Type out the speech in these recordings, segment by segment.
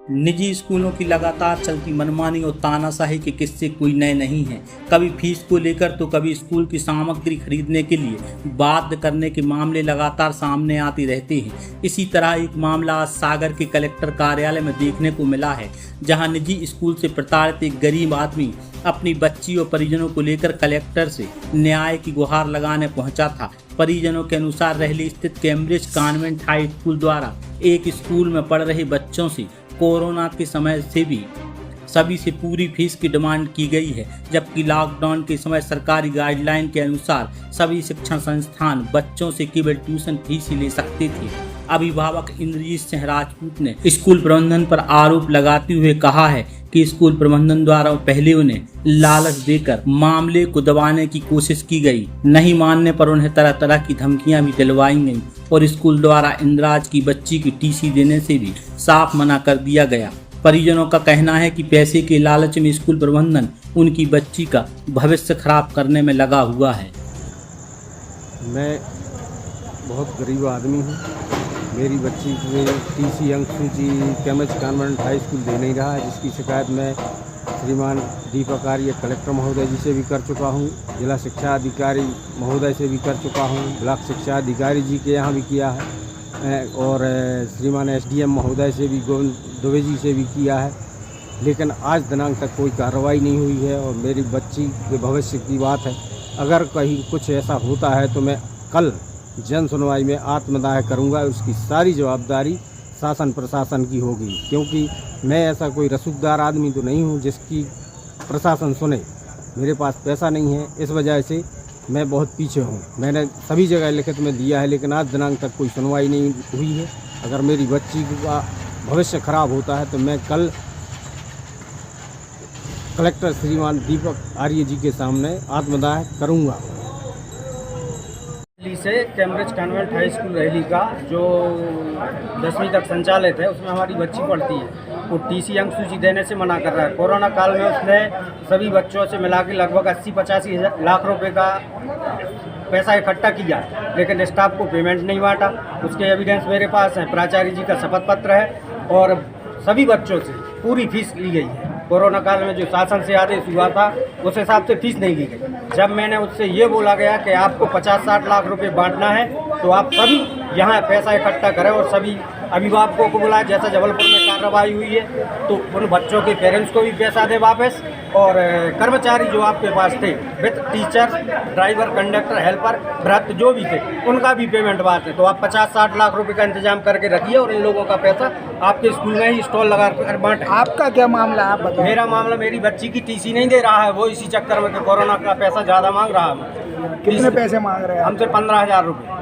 निजी स्कूलों की लगातार चलती मनमानी और तानाशाही के किस्से कोई नए नहीं हैं। कभी फीस को लेकर तो कभी स्कूल की सामग्री खरीदने के लिए बाध्य करने के मामले लगातार सामने आते रहते हैं। इसी तरह एक मामला आज सागर के कलेक्टर कार्यालय में देखने को मिला है, जहां निजी स्कूल से प्रताड़ित एक गरीब आदमी अपनी बच्ची और परिजनों को लेकर कलेक्टर से न्याय की गुहार लगाने पहुंचा था। परिजनों के अनुसार रहली स्थित कैम्ब्रिज कॉन्वेंट हाई स्कूल द्वारा एक स्कूल में पढ़ रहे बच्चों से कोरोना के समय से भी सभी से पूरी फीस की डिमांड की गई है, जबकि लॉकडाउन के समय सरकारी गाइडलाइन के अनुसार सभी शिक्षण संस्थान बच्चों से केवल ट्यूशन फीस ही ले सकते थे। अभिभावक इंद्रजीत सिंह राजपूत ने स्कूल प्रबंधन पर आरोप लगाते हुए कहा है कि स्कूल प्रबंधन द्वारा पहले उन्हें लालच देकर मामले को दबाने की कोशिश की गई, नहीं मानने पर उन्हें तरह तरह की धमकियां भी दिलवाई गईं और स्कूल द्वारा इंद्राज की बच्ची की टीसी देने से भी साफ मना कर दिया गया। परिजनों का कहना है कि पैसे के लालच में स्कूल प्रबंधन उनकी बच्ची का भविष्य खराब करने में लगा हुआ है। मैं बहुत गरीब आदमी हूँ। मेरी बच्ची को टीसी अंक सूची कैम्ब्रिज कॉन्वेंट हाई स्कूल दे नहीं रहा है, जिसकी शिकायत मैं श्रीमान दीपक आर्य कलेक्टर महोदय जी से भी कर चुका हूँ, जिला शिक्षा अधिकारी महोदय से भी कर चुका हूँ, ब्लॉक शिक्षा अधिकारी जी के यहाँ भी किया है और श्रीमान एसडीएम महोदय से भी गोविंद दुबे जी से भी किया है, लेकिन आज दिनांक तक कोई कार्रवाई नहीं हुई है। और मेरी बच्ची के भविष्य की बात है, अगर कहीं कुछ ऐसा होता है तो मैं कल जन सुनवाई में आत्मदाह करूंगा। उसकी सारी जवाबदारी शासन प्रशासन की होगी, क्योंकि मैं ऐसा कोई रसूखदार आदमी तो नहीं हूं जिसकी प्रशासन सुने। मेरे पास पैसा नहीं है, इस वजह से मैं बहुत पीछे हूं। मैंने सभी जगह लिखित में दिया है, लेकिन आज दिनांक तक कोई सुनवाई नहीं हुई है। अगर मेरी बच्ची का भविष्य खराब होता है तो मैं कल कलेक्टर श्रीमान दीपक आर्य जी के सामने आत्मदाह करूंगा। दिल्ली से Cambridge convent high school rally का जो 10वीं तक संचालित है, उसमें हमारी बच्ची पढ़ती है। वो टीसी अंक सूची देने से मना कर रहा है। कोरोना काल में उसने सभी बच्चों से मिला के लगभग 80-85 लाख रुपए का पैसा इकट्ठा किया, लेकिन स्टाफ को पेमेंट नहीं बांटा। उसके एविडेंस मेरे पास है। प्राचार्य जी का शपथ पत्र है और सभी बच्चों से पूरी फीस ली गई है। कोरोना काल में जो शासन से आदेश हुआ था उस हिसाब से फीस नहीं ली गई। जब मैंने उससे ये बोला गया कि आपको 50-60 लाख रुपए बांटना है तो आप सभी यहाँ पैसा इकट्ठा करें और सभी अभिभावकों को बुलाए, जैसा जबलपुर में कार्रवाई हुई है, तो उन बच्चों के पेरेंट्स को भी पैसा दे वापस, और कर्मचारी जो आपके पास थे with teacher, driver, conductor, helper, भ्रत जो भी थे, उनका भी पेमेंट बांटे। तो आप 50-60 लाख रुपए का इंतजाम करके रखिए और इन लोगों का पैसा आपके स्कूल में ही स्टॉल लगा कर बांटे। आपका क्या मामला है, आप बताओ। मेरा मामला, मेरी बच्ची की टीसी नहीं दे रहा है, वो इसी चक्कर में कोरोना का पैसा ज़्यादा मांग रहा है। कितने पैसे मांग रहे हैं? हमसे 15,000 रुपये।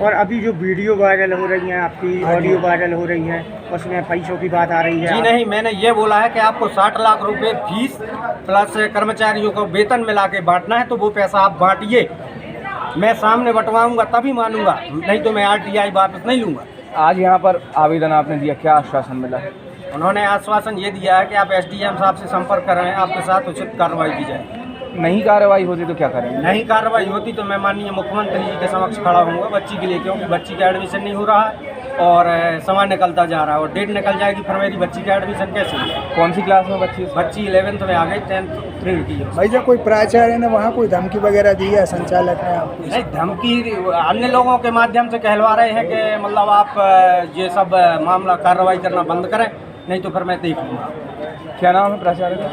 और अभी जो वीडियो वायरल हो रही हैं, आपकी ऑडियो वायरल हो रही हैं, उसमें पैसों की बात आ रही है। जी नहीं, मैंने ये बोला है कि आपको 60 लाख रुपए फीस प्लस कर्मचारियों को वेतन मिला के बांटना है, तो वो पैसा आप बांटिए। मैं सामने बंटवाऊंगा तभी मानूंगा, नहीं तो मैं RTI वापस नहीं लूँगा। आज यहाँ पर आवेदन आपने दिया, क्या आश्वासन मिला? उन्होंने आश्वासन ये दिया है कि आप SDM साहब से संपर्क करें, आपके साथ उचित कार्रवाई की जाए। नहीं कार्रवाई होती तो क्या करेंगे? नहीं कार्रवाई होती तो मैं माननीय मुख्यमंत्री जी के समक्ष खड़ा हूँगा बच्ची के लिए, क्योंकि बच्ची का एडमिशन नहीं हो रहा है और समय निकलता जा रहा है और डेट निकल जाएगी, फिर मेरी बच्ची का एडमिशन कैसे होगा? कौन सी क्लास में बच्ची? बच्ची 11th में आ गई, 10th थ्री की है। भाई जब कोई प्राचार्य ने वहाँ कोई धमकी वगैरह दी है संचालक ने आपको? नहीं, धमकी अन्य लोगों के माध्यम से कहलवा रहे हैं कि मतलब आप ये सब मामला कार्रवाई करना बंद करें, नहीं तो फिर मैं देख लूँगा। क्या नाम है प्राचार्य का?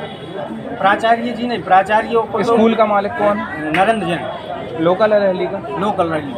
प्राचार्य जी नहीं, प्राचार्यों को। स्कूल का मालिक कौन? नरेंद्र जैन। लोकल है रहली का? लोकल रही।